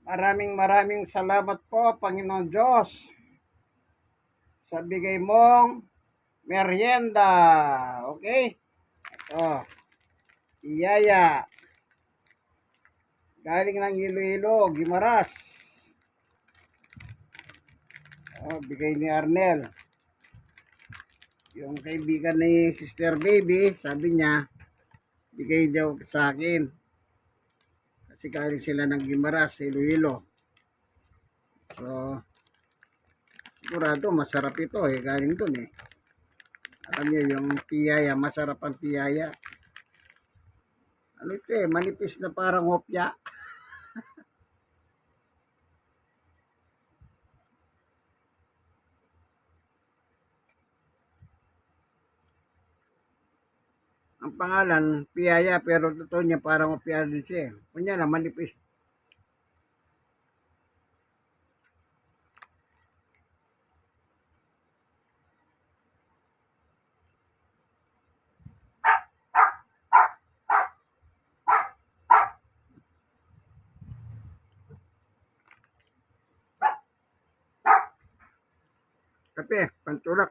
Maraming salamat po, Panginoon Diyos, sa bigay mong merienda. Okay? Oh, iyaya. Galing ng Iloilo, Gimaras. Oh, bigay ni Arnel. Yung kaibigan ni Sister Baby, sabi niya, bigay daw sa akin. Kasi galing sila ng Gimaras, Iloilo. So, sigurado masarap ito eh, galing dun eh. Alam niyo yung piyaya, masarap ang piyaya. Ano ito eh, manipis na parang hopya. Ang pangalan, piyaya, pero totoo niya parang hopya din siya eh. Kunya na, manipis. Kape, pantulak.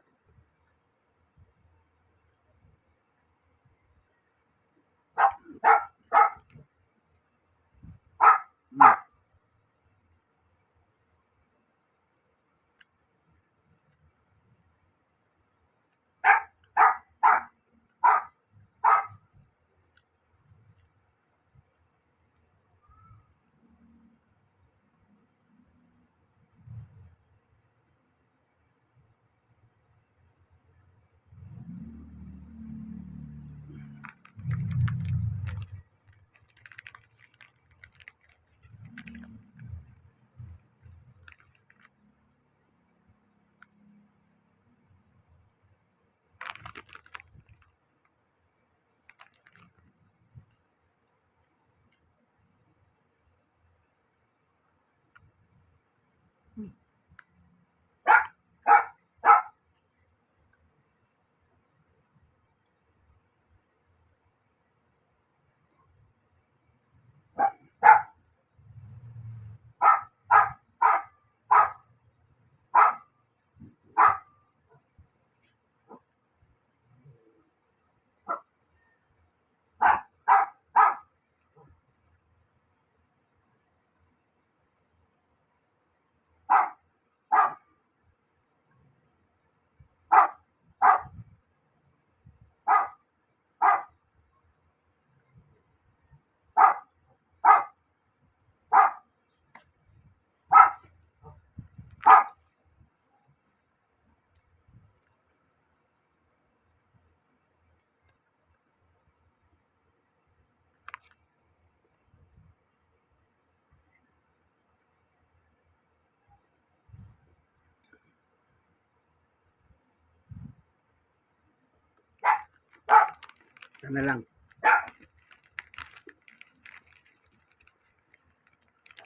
Sana lang.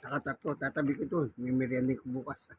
Nakatakto, tatabi ko to. May merienda ko bukas.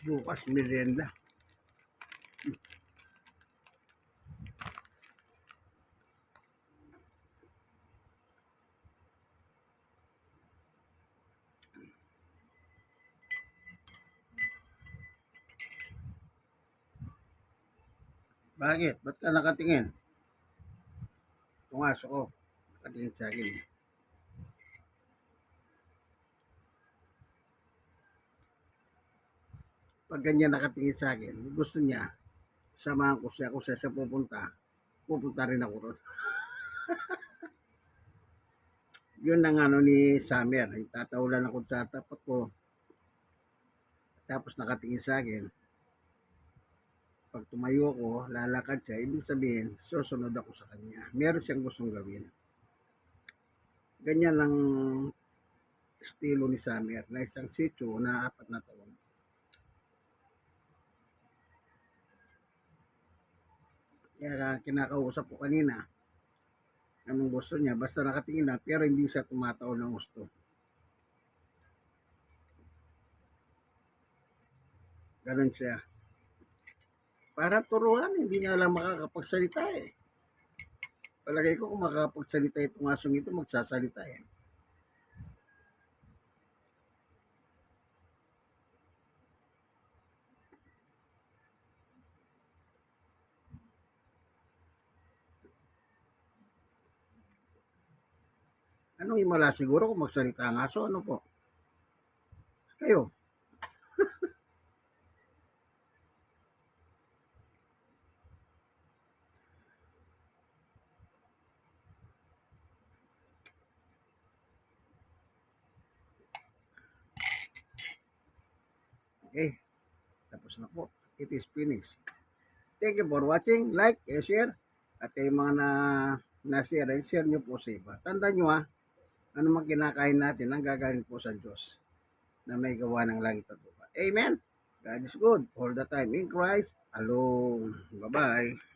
Bukas merienda. Bakit? Ba't ka nakatingin? Itong aso ko. Nakatingin sa akin. Pag ganyan nakatingin sa akin, gusto niya, samahan ko siya kung siya pupunta. Pupunta rin ako ron. Yun ang ano ni Summer. Tatawalan ako sa tapat ko. Tapos nakatingin sa akin. Pag tumayo ko, lalakad siya. Ibig sabihin, susunod ako sa kanya. Meron siyang gustong gawin. Ganyan lang estilo ni Summer na isang sitio na 4 na taon. Kaya kinakausap ko kanina, anong gusto niya, basta nakatingin na, pero hindi siya tumataw ng gusto. Ganon siya. Para turuan, hindi nga lang makakapagsalita eh. Palagay ko kung makakapagsalita itong asong ito, magsasalita eh. Anong himala siguro kung magsalita ang aso? Ano po? Kayo? Okay. Tapos na po. It is finished. Thank you for watching. Like, share. At yung mga na-share, share nyo po sa iba. Tandaan nyo ha, ano man kinakain natin, ang gagaling po sa Diyos na may gawa ng langit at lupa. Amen. God is good all the time in Christ alone. Bye-bye.